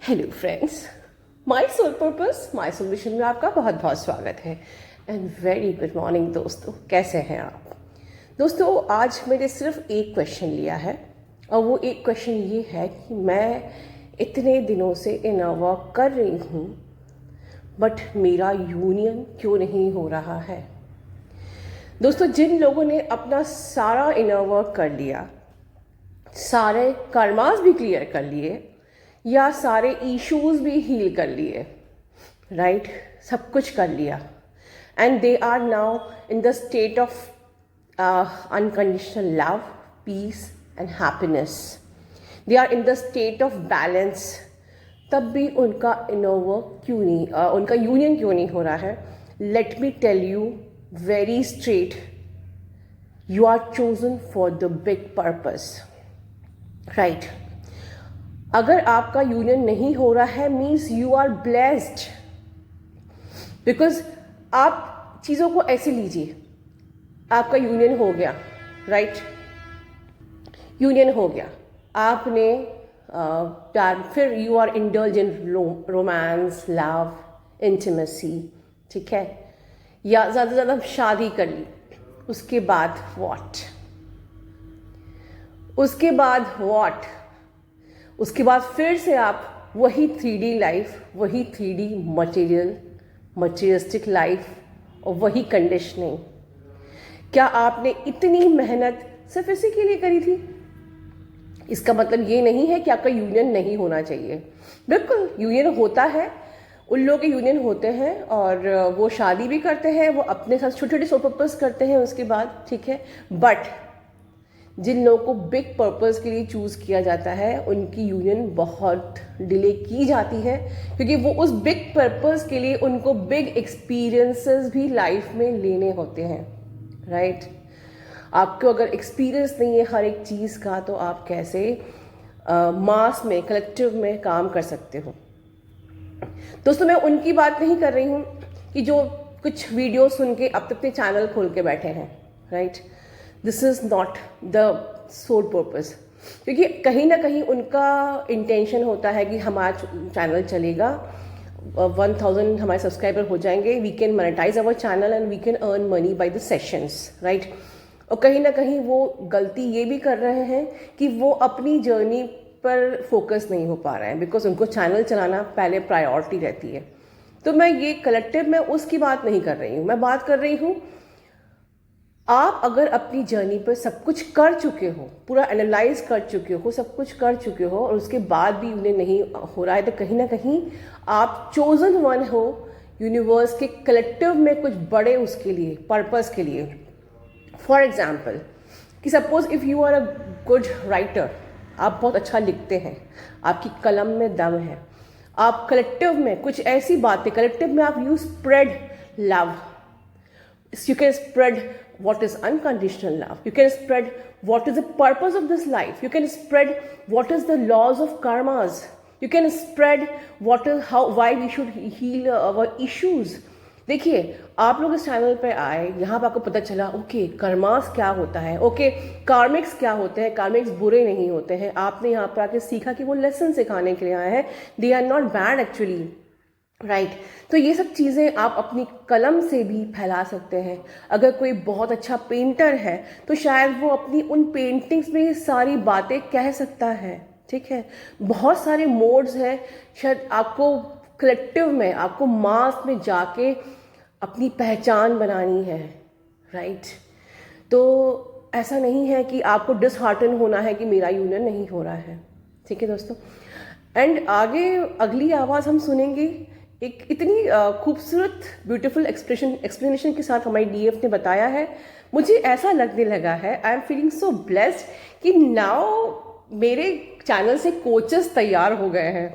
Hello friends, my soul purpose my solution में आपका बहुत बहुत स्वागत है एंड वेरी गुड मॉर्निंग दोस्तों। कैसे हैं आप दोस्तों? आज मैंने सिर्फ एक क्वेश्चन लिया है और वो एक क्वेश्चन ये है कि मैं इतने दिनों से इनर वर्क कर रही हूँ बट मेरा यूनियन क्यों नहीं हो रहा है। दोस्तों, जिन लोगों ने अपना सारा इनर वर्क कर लिया, सारे कर्मास भी क्लियर कर लिए या सारे इश्यूज भी हील कर लिए, राइट, सब कुछ कर लिया and they are now in the state of unconditional love, peace and happiness. They are in the state of balance. तब भी उनका इनर वर्क क्यों नहीं, उनका यूनियन क्यों नहीं हो रहा है? Let me tell you very straight, you are chosen for the big purpose, right. अगर आपका यूनियन नहीं हो रहा है means you are blessed, because आप चीज़ों को ऐसे लीजिए, आपका यूनियन हो गया, राइट, यूनियन हो गया, आपने प्यार, फिर you are indulge in romance, love, intimacy, ठीक है, या ज़्यादा से ज़्यादा शादी कर ली। उसके बाद व्हाट? उसके बाद व्हाट? उसके बाद फिर से आप वही 3D लाइफ, वही 3D मटेरियलिस्टिक लाइफ और वही कंडीशनिंग। क्या आपने इतनी मेहनत सिर्फ इसी के लिए करी थी? इसका मतलब ये नहीं है कि आपका यूनियन नहीं होना चाहिए। बिल्कुल यूनियन होता है, उन लोगों के यूनियन होते हैं और वो शादी भी करते हैं, वो अपने साथ छोटे छोटे सोल पर्पस करते हैं उसके बाद, ठीक है। बट जिन लोगों को बिग पर्पस के लिए चूज़ किया जाता है उनकी यूनियन बहुत डिले की जाती है, क्योंकि वो उस बिग पर्पस के लिए उनको बिग एक्सपीरियंसेस भी लाइफ में लेने होते हैं, राइट। आपको अगर एक्सपीरियंस नहीं है हर एक चीज़ का तो आप कैसे मास में, कलेक्टिव में काम कर सकते हो? दोस्तों, मैं उनकी बात नहीं कर रही हूँ कि जो कुछ वीडियो सुन के अब तक अपने चैनल खोल के बैठे हैं, right. This is not the soul purpose, क्योंकि कहीं ना कहीं उनका इंटेंशन होता है कि हमारा चैनल चलेगा, 1000 हमारे सब्सक्राइबर हो जाएंगे, we can monetise our channel and we can earn money by the sessions, right. और कहीं ना कहीं वो गलती ये भी कर रहे हैं कि वो अपनी जर्नी पर फोकस नहीं हो पा रहे हैं, बिकॉज उनको चैनल चलाना पहले प्रायोरिटी रहती है। तो मैं ये कलेक्टिव में उसकी बात नहीं कर रही हूँ, मैं बात कर रही हूँ आप अगर अपनी जर्नी पर सब कुछ कर चुके हो, पूरा एनालाइज कर चुके हो, सब कुछ कर चुके हो और उसके बाद भी उन्हें नहीं हो रहा है, तो कहीं ना कहीं आप चोजन वन हो यूनिवर्स के कलेक्टिव में कुछ बड़े उसके लिए पर्पस के लिए। फॉर एग्जाम्पल कि suppose if you are a good writer, आप बहुत अच्छा लिखते हैं, आपकी कलम में दम है, आप कलेक्टिव में कुछ ऐसी बातें, कलेक्टिव में आप you spread love, you can spread what is unconditional love, you can spread what is the purpose of this life, you can spread what is the laws of karmas, you can spread what is how why we should heal our issues। देखिए, आप लोग इस channel पे आए, यहाँ पर आपको पता चला ओके कर्मास क्या होता है, ओके कार्मिक्स क्या होते हैं, कार्मिक्स बुरे नहीं होते हैं। आपने यहाँ पर आके सीखा कि वो लेसन सिखाने के लिए आए हैं, they are not bad actually, right. तो ये सब चीज़ें आप अपनी कलम से भी फैला सकते हैं। अगर कोई बहुत अच्छा पेंटर है तो शायद वो अपनी उन पेंटिंग्स में ये सारी बातें कह सकता है, ठीक है। बहुत सारे मोड्स हैं, शायद आपको कलेक्टिव में, आपको मास में जाके अपनी पहचान बनानी है, राइट। तो ऐसा नहीं है कि आपको डिसहार्टन होना है कि मेरा यूनियन नहीं हो रहा है, ठीक है दोस्तों। एंड आगे अगली आवाज़ हम सुनेंगे एक इतनी खूबसूरत ब्यूटीफुल एक्सप्लेनेशन के साथ हमारी डीएफ ने बताया है। मुझे ऐसा लगने लगा है, I am feeling so blessed कि नाउ मेरे चैनल से कोचेस तैयार हो गए हैं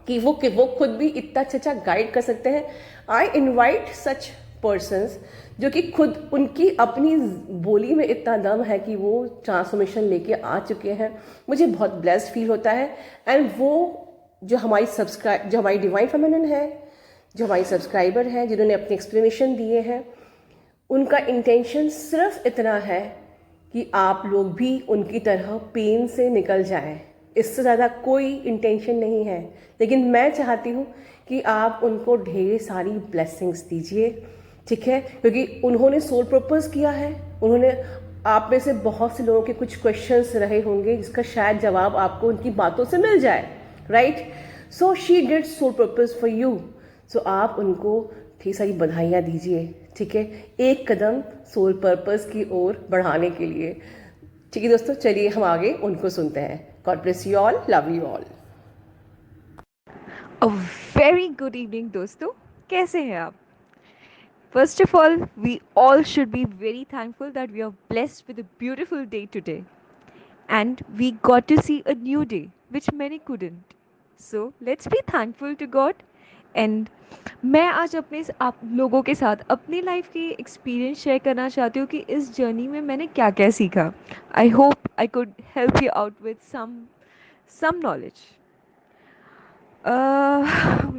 कि वो खुद भी इतना अच्छा गाइड कर सकते हैं। आई इनवाइट सच पर्सन्स जो कि खुद उनकी अपनी बोली में इतना दम है कि वो ट्रांसफॉर्मेशन लेके आ चुके हैं। मुझे बहुत ब्लेस्ड फील होता है। एंड वो जो हमारी डिवाइन फेमिनिन है, जो हमारी सब्सक्राइबर है, जिन्होंने अपने एक्सप्लेनेशन दिए हैं, उनका इंटेंशन सिर्फ इतना है कि आप लोग भी उनकी तरह पेन से निकल जाएं, इससे ज़्यादा कोई इंटेंशन नहीं है। लेकिन मैं चाहती हूँ कि आप उनको ढेर सारी ब्लेसिंग्स दीजिए, ठीक है, क्योंकि उन्होंने सोल पर्पस किया है। उन्होंने, आप में से बहुत से लोगों के कुछ क्वेश्चंस रहे होंगे जिसका शायद जवाब आपको उनकी बातों से मिल जाए, right. So she did sole purpose for you. So आप उनको ढेर सारी बधाइयाँ दीजिए, ठीक है, एक कदम सोल पर्पस की ओर बढ़ाने के लिए। ठीक है दोस्तों, चलिए हम आगे उनको सुनते हैं। God bless you all, love you all. A very good evening दोस्तों, कैसे हैं आप? First of all, we all should be very thankful that we are blessed with a beautiful day today and we got to see a new day which many couldn't. So let's be thankful to God. And मैं आज अपने आप लोगों के साथ अपनी life की experience share करना चाहती हूँ कि इस जर्नी में मैंने क्या क्या सीखा. I hope I could help you out with some knowledge.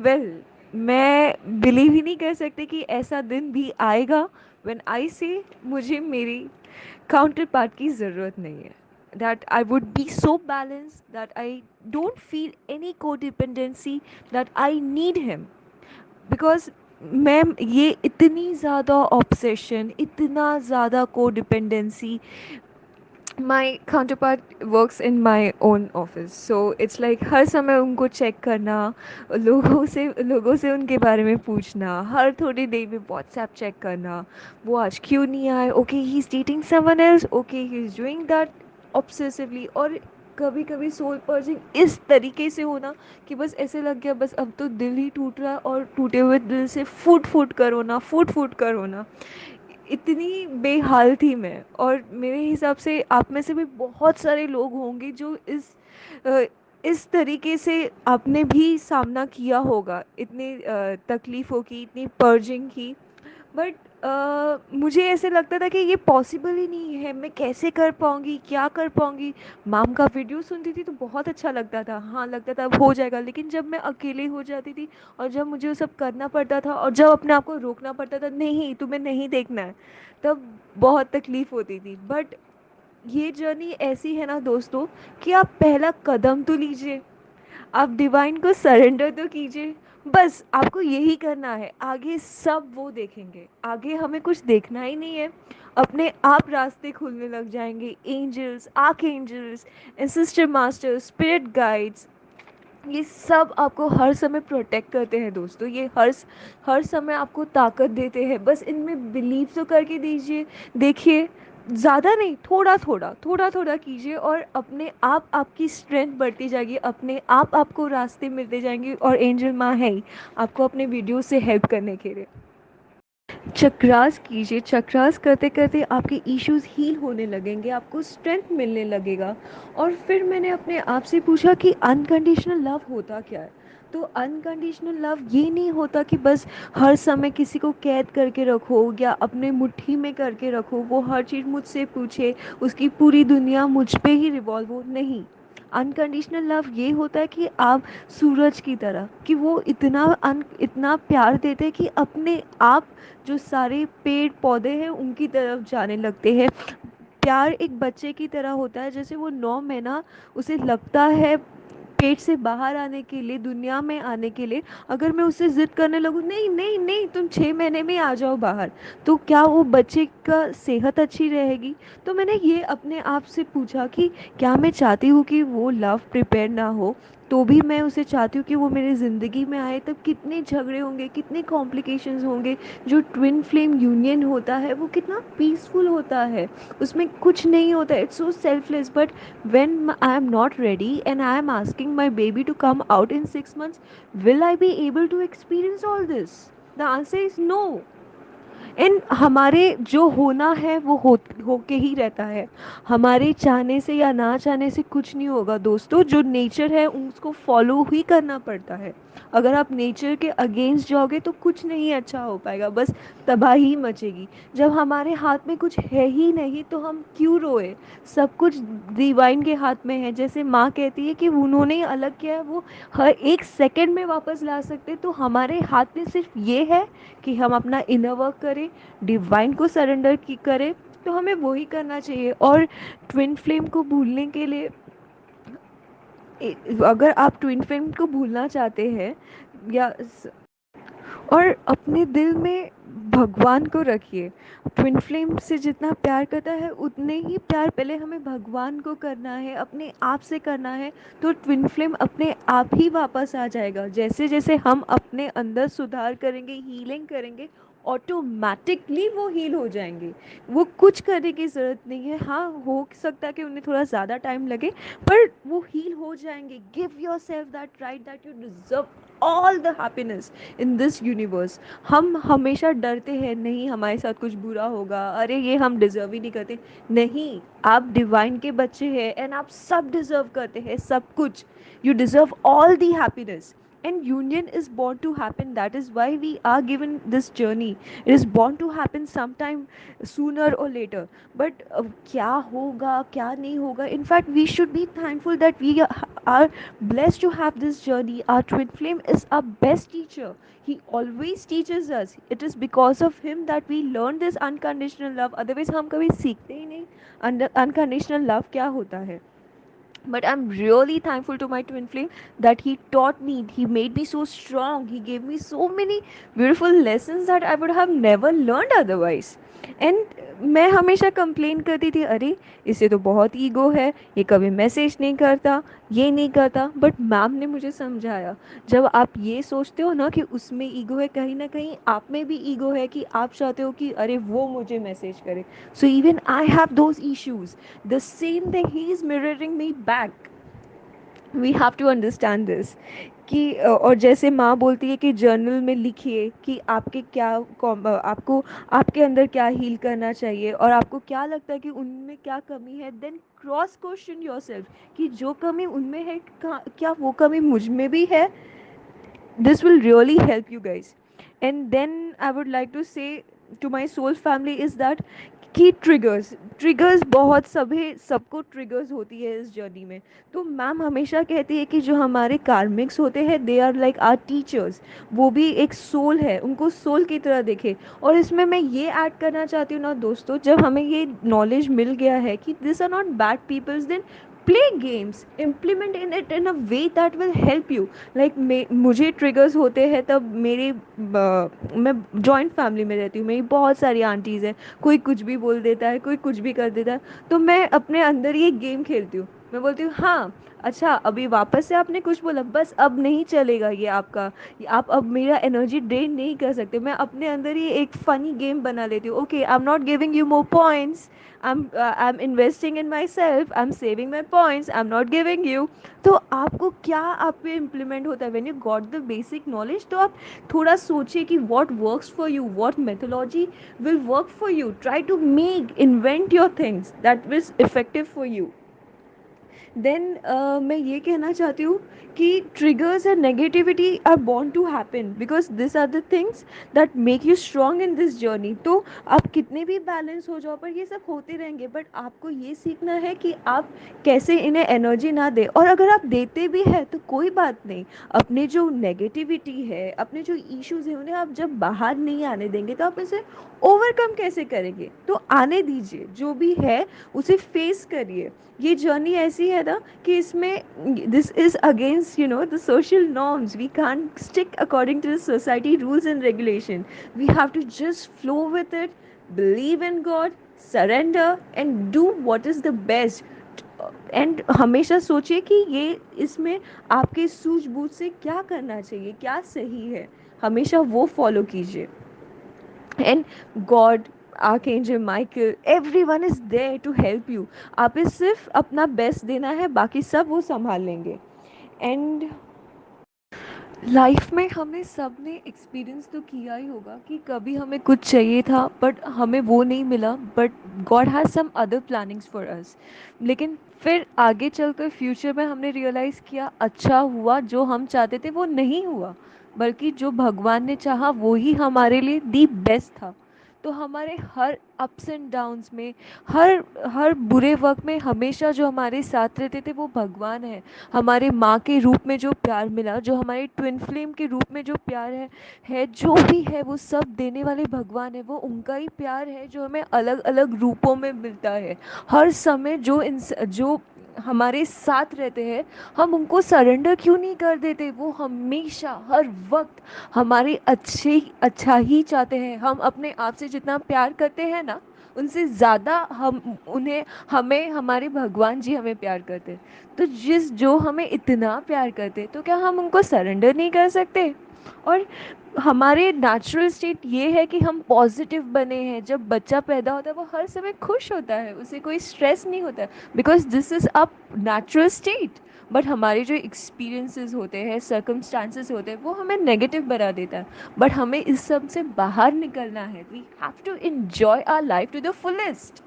Well, मैं बिलीव ही नहीं कर सकती कि ऐसा दिन भी आएगा व्हेन आई से मुझे मेरी काउंटर पार्ट की ज़रूरत नहीं है. That I would be so balance that I don't feel any codependency, that I need him. Because ma'am, ये इतनी ज़्यादा ऑब्सेशन, इतना ज़्यादा codependency. My counterpart works in my own office, so it's like हर समय उनको check करना, लोगों से उनके बारे में पूछना, हर थोड़ी देर में व्हाट्सएप चेक करना, वो आज क्यों नहीं आए, okay he is dating someone else, okay he is doing that obsessively. और कभी कभी सोल पर्जिंग इस तरीके से होना कि बस ऐसे लग गया बस अब तो दिल ही टूट रहा है, और टूटे हुए दिल से फूट फूट कर रोना, फूट फूट कर रोना. इतनी बेहाल थी मैं. और मेरे हिसाब से आप में से भी बहुत सारे लोग होंगे जो अ, इस तरीके से आपने भी सामना किया होगा, इतनी तकलीफ़ों की, इतनी पर्जिंग की. बट मुझे ऐसे लगता था कि ये पॉसिबल ही नहीं है, मैं कैसे कर पाऊँगी, क्या कर पाऊँगी. माम का वीडियो सुनती थी तो बहुत अच्छा लगता था, हाँ लगता था अब हो जाएगा. लेकिन जब मैं अकेली हो जाती थी और जब मुझे वो सब करना पड़ता था और जब अपने आप को रोकना पड़ता था, नहीं तुम्हें नहीं देखना है, तब बहुत तकलीफ़ होती थी. बट ये जर्नी ऐसी है ना दोस्तों, कि आप पहला कदम तो लीजिए, आप डिवाइन को सरेंडर तो कीजिए. बस आपको यही करना है, आगे सब वो देखेंगे, आगे हमें कुछ देखना ही नहीं है. अपने आप रास्ते खुलने लग जाएंगे. Angels, archangels, sister master, spirit guides, ये सब आपको हर समय प्रोटेक्ट करते हैं दोस्तों. ये हर समय आपको ताकत देते हैं. बस इनमें बिलीव तो करके दीजिए. देखिए, ज़्यादा नहीं, थोड़ा थोड़ा थोड़ा थोड़ा कीजिए और अपने आप आपकी स्ट्रेंथ बढ़ती जाएगी, अपने आप आपको रास्ते मिलते जाएंगे. और एंजल माँ है ही आपको अपने वीडियो से हेल्प करने के लिए. चक्रास कीजिए. चक्रास करते करते आपके इश्यूज हील होने लगेंगे, आपको स्ट्रेंथ मिलने लगेगा. और फिर मैंने अपने आप से पूछा कि अनकंडीशनल लव होता क्या है. तो अनकंडीशनल लव ये नहीं होता कि बस हर समय किसी को कैद करके रखो या अपने मुट्ठी में करके रखो, वो हर चीज़ मुझसे पूछे, उसकी पूरी दुनिया मुझ पे ही रिवॉल्व हो. नहीं. अनकंडीशनल लव ये होता है कि आप सूरज की तरह, कि वो इतना प्यार देते हैं कि अपने आप जो सारे पेड़ पौधे हैं उनकी तरफ जाने लगते हैं. प्यार एक बच्चे की तरह होता है. जैसे वो 9 महीना उसे लगता है पेट से बाहर आने के लिए, दुनिया में आने के लिए, अगर मैं उससे ज़िद करने लगूँ, नहीं नहीं नहीं तुम 6 महीने में आ जाओ बाहर, तो क्या वो बच्चे का सेहत अच्छी रहेगी. तो मैंने ये अपने आप से पूछा कि क्या मैं चाहती हूँ कि वो लव प्रिपेयर ना हो, तो भी मैं उसे चाहती हूँ कि वो मेरी ज़िंदगी में आए. तब कितने झगड़े होंगे, कितने कॉम्प्लिकेशंस होंगे. जो ट्विन फ्लेम यूनियन होता है वो कितना पीसफुल होता है, उसमें कुछ नहीं होता, it's so selfless. But when I am not ready and I am asking my baby to come out in 6 months, will I be able to experience all this? The answer is no. इन हमारे जो होना है वो होके ही रहता है. हमारे चाहने से या ना चाहने से कुछ नहीं होगा दोस्तों. जो नेचर है उसको फॉलो ही करना पड़ता है. अगर आप नेचर के अगेंस्ट जाओगे तो कुछ नहीं अच्छा हो पाएगा, बस तबाही मचेगी. जब हमारे हाथ में कुछ है ही नहीं तो हम क्यों रोए. सब कुछ डिवाइन के हाथ में है. जैसे माँ कहती है कि उन्होंने अलग किया है, वो हर एक सेकंड में वापस ला सकते. तो हमारे हाथ में सिर्फ ये है कि हम अपना इनर वर्क करें, डिवाइन को सरेंडर की करें. तो हमें वही करना चाहिए. और ट्विन फ्लेम को भूलने के लिए अगर आप ट्विन फ्लेम को भूलना चाहते हैं या और अपने दिल में भगवान को रखिए। ट्विन फ्लेम से जितना प्यार करता है उतने ही प्यार पहले हमें भगवान को करना है, अपने आप से करना है। तो ट्विन फ्लेम अपने आप ही वापस आ जाएगा। जैसे जैसे हम अपने अंदर सुधार करेंगे, हीलिंग करेंगे, ऑटोमेटिकली वो हील हो जाएंगे। वो कुछ करने की ज़रूरत नहीं है। हाँ, हो सकता है कि उन्हें थोड़ा ज़्यादा टाइम लगे, पर वो हील हो जाएंगे। Give your self that right that you deserve all the happiness in this universe. हम हमेशा डरते हैं, नहीं हमारे साथ कुछ बुरा होगा, अरे ये हम डिजर्व ही नहीं करते। नहीं, आप डिवाइन के बच्चे हैं एंड आप सब डिजर्व करते हैं, सब कुछ। You deserve all the happiness and union is born to happen. That is why we are given this journey. It is born to happen sometime sooner or later. But क्या होगा क्या नहीं होगा, in fact we should be thankful that we are blessed to have this journey. Our twin flame is our best teacher. He always teaches us. It is because of him that we learn this unconditional love. Otherwise हम कभी सीखते ही नहीं unconditional love क्या होता है. But I'm really thankful to my twin flame that he taught me, he made me so strong, he gave me so many beautiful lessons that I would have never learned otherwise. And मैं हमेशा complain करती थी, अरे इसे तो बहुत ego है, ये कभी मैसेज नहीं करता, ये नहीं करता। बट मैम ने मुझे समझाया, जब आप ये सोचते हो ना कि उसमें ईगो है, कहीं ना कहीं आप में भी ईगो है कि आप चाहते हो कि अरे वो मुझे मैसेज करे। So even I have those issues, the same thing he is mirroring me back. We have to understand this कि और जैसे माँ बोलती है कि जर्नल में लिखिए कि आपके क्या आपको आपके अंदर क्या हील करना चाहिए और आपको क्या लगता है कि उनमें क्या कमी है। देन क्रॉस क्वेश्चन योरसेल्फ कि जो कमी उनमें है क्या वो कमी मुझ में भी है। This will really help you guys. And then I would like to say to my soul family is that कि ट्रिगर्स बहुत सभी सबको ट्रिगर्स होती है इस जर्नी में। तो मैम हमेशा कहती है कि जो हमारे कार्मिक्स होते हैं they are like are teachers. वो भी एक सोल है, उनको सोल की तरह देखे। और इसमें मैं ये ऐड करना चाहती हूँ ना दोस्तों, जब हमें ये नॉलेज मिल गया है कि this are not bad peoples, then play games, implement in it in a way that will help you. Like मुझे ट्रिगर्स होते हैं तब मैं जॉइंट फैमिली में रहती हूँ, मेरी बहुत सारी आंटीज़ हैं, कोई कुछ भी बोल देता है, कोई कुछ भी कर देता है। तो मैं अपने अंदर ये गेम खेलती हूँ। मैं बोलती हूँ हाँ, अच्छा अभी वापस से आपने कुछ बोला, बस अब नहीं चलेगा ये आपका, आप अब मेरा एनर्जी ड्रेन नहीं कर सकते। मैं अपने अंदर ही एक फ़नी गेम बना लेती हूँ। Okay, I am not giving you more points, I am investing in my self, I am saving my points, I am not giving you. तो आपको क्या आप पे इम्प्लीमेंट होता है when you got the basic knowledge. तो आप थोड़ा सोचिए कि what works for you, what methodology will work for you. Try to invent your things that is effective for you. Then मैं ये कहना चाहती हूँ कि triggers and negativity are born to happen because this are the things that make you strong in this journey. तो आप कितने भी बैलेंस हो जाओ पर ये सब होते रहेंगे, बट आपको ये सीखना है कि आप कैसे इन्हें एनर्जी ना दें। और अगर आप देते भी हैं तो कोई बात नहीं, अपने जो नेगेटिविटी है, अपने जो इश्यूज हैं, उन्हें आप जब बाहर नहीं आने देंगे तो आप इसे ओवरकम कैसे करेंगे। तो आने दीजिए, जो भी है उसे फेस करिए। ये जर्नी ऐसी है ना कि इसमें this is against the social norms. We can stick according to the society rules and regulation. We have to just flow with it, believe in God, surrender and do what is the best. And हमेशा सोचिए कि ये इसमें आपके सूझबूझ से क्या करना चाहिए, क्या सही है, हमेशा वो फॉलो कीजिए। And God, archangel Michael, everyone is there to help you. आप इस सिर्फ अपना बेस्ट देना है, बाकी सब वो संभाल लेंगे। एंड लाइफ में हमें सब ने एक्सपीरियंस तो किया ही होगा कि कभी हमें कुछ चाहिए था बट हमें वो नहीं मिला, but God has some other plannings for us. लेकिन फिर आगे चलकर फ्यूचर में हमने रियलाइज़ किया अच्छा हुआ जो हम चाहते थे वो नहीं हुआ, बल्कि जो भगवान ने चाहा वो ही हमारे लिए दी बेस्ट था। तो हमारे हर अप्स एंड डाउन्स में, हर हर बुरे वक्त में हमेशा जो हमारे साथ रहते थे वो भगवान है। हमारे माँ के रूप में जो प्यार मिला, जो हमारे ट्विन फ्लेम के रूप में जो प्यार है जो भी है वो सब देने वाले भगवान है। वो उनका ही प्यार है जो हमें अलग अलग रूपों में मिलता है हर समय। जो हमारे साथ रहते हैं, हम उनको सरेंडर क्यों नहीं कर देते? वो हमेशा हर वक्त हमारे अच्छा ही चाहते हैं। हम अपने आप से जितना प्यार करते हैं ना, उनसे ज़्यादा हम उन्हें हमें हमारे भगवान जी हमें प्यार करते हैं। तो जिस जो हमें इतना प्यार करते, तो क्या हम उनको सरेंडर नहीं कर सकते? और हमारे नेचुरल स्टेट ये है कि हम पॉजिटिव बने हैं। जब बच्चा पैदा होता है वो हर समय खुश होता है, उसे कोई स्ट्रेस नहीं होता है, because this is a natural state. But हमारे जो एक्सपीरियंसेस होते हैं, सर्कमस्टांसेस होते हैं, वो हमें नेगेटिव बना देता है। बट हमें इस सब से बाहर निकलना है। We have to enjoy our life to the fullest.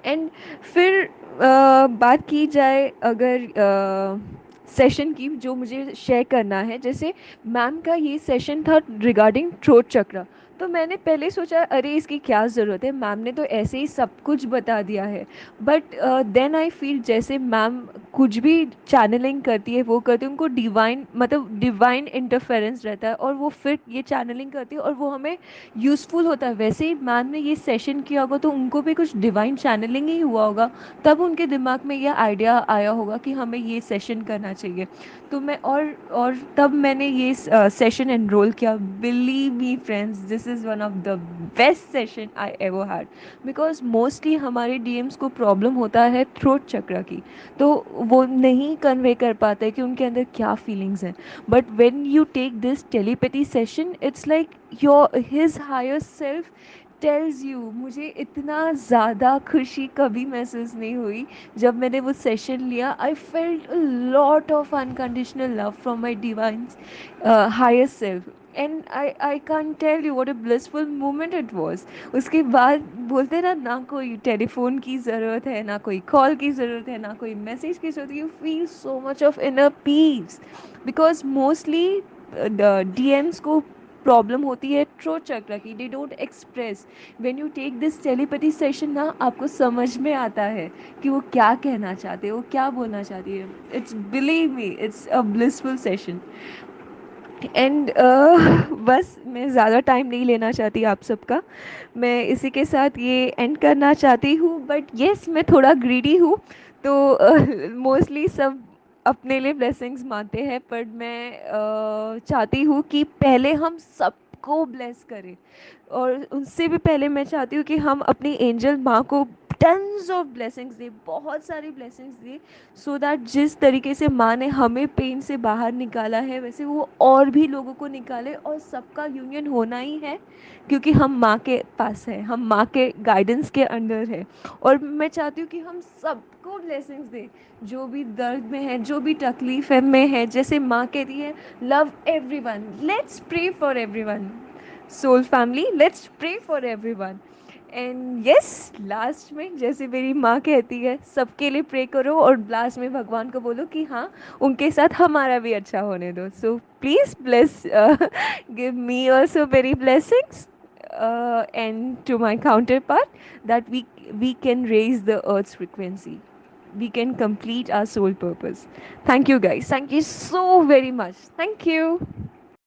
And फिर बात की जाए अगर सेशन की जो मुझे शेयर करना है, जैसे मैम का ये सेशन था रिगार्डिंग थ्रोट चक्र। तो मैंने पहले सोचा अरे इसकी क्या ज़रूरत है, मैम ने तो ऐसे ही सब कुछ बता दिया है। बट देन आई फील जैसे मैम कुछ भी चैनलिंग करती है, वो करती है, उनको डिवाइन मतलब डिवाइन इंटरफेरेंस रहता है, और वो फिर ये चैनलिंग करती है और वो हमें यूज़फुल होता है। वैसे ही मैम ने ये सेशन किया होगा तो उनको भी कुछ डिवाइन चैनलिंग ही हुआ होगा, तब उनके दिमाग में ये आइडिया आया होगा कि हमें ये सेशन करना चाहिए। तो मैं और तब मैंने ये सेशन एनरोल किया। Believe me friends, this is one of the best session I ever had. Because mostly हमारे डीएम्स को प्रॉब्लम होता है थ्रोट चक्र की, तो वो नहीं कन्वे कर पाते कि उनके अंदर क्या फीलिंग्स हैं। But when you take this telepathy session, it's like your his higher self tells you. मुझे इतना ज़्यादा खुशी कभी महसूस नहीं हुई जब मैंने वो सेशन लिया। I felt a lot of unconditional love from my divine higher self, and I can tell you what a blissful moment it was. उसके बाद बोलते ना, ना कोई टेलीफोन की ज़रूरत है, ना कोई कॉल की ज़रूरत है, ना कोई मैसेज की ज़रूरत है, you feel so much of inner peace. Because mostly DMs को प्रॉब्लम होती है थ्रोट चक्र की, they don't express. When you take this telepathy session ना, आपको समझ में आता है कि वो क्या कहना चाहते हैं, वो क्या बोलना चाहती है। It's believe me, it's a blissful session. And बस मैं ज़्यादा टाइम नहीं लेना चाहती आप सबका, मैं इसी के साथ ये एंड करना चाहती हूँ। बट येस, मैं थोड़ा ग्रीडी हूँ, तो मोस्टली सब अपने लिए ब्लेसिंग्स मानते हैं, पर मैं चाहती हूँ कि पहले हम सबको ब्लेस करें। और उनसे भी पहले मैं चाहती हूँ कि हम अपनी एंजल माँ को टन्स ऑफ ब्लेसिंग्स दें, बहुत सारी ब्लेसिंग्स दें, सो दैट जिस तरीके से माँ ने हमें पेन से बाहर निकाला है, वैसे वो और भी लोगों को निकाले। और सबका यूनियन होना ही है, क्योंकि हम माँ के पास है, हम माँ के गाइडेंस के अंडर है। और मैं चाहती हूँ कि हम सबको ब्लेसिंग्स दें, जो भी दर्द में है, जो भी तकलीफ है में है। जैसे माँ कहती है, love everyone, let's pray for everyone. Soul family, let's pray for everyone. And yes, last में जैसे मेरी माँ कहती है, सबके लिए प्रे करो, और लास्ट में भगवान को बोलो कि हाँ, उनके साथ हमारा भी अच्छा होने दो। So please bless, give me also very blessings, and to my counterpart, that we can raise the earth's frequency, we can complete our soul purpose. Thank you guys, thank you so very much, thank you.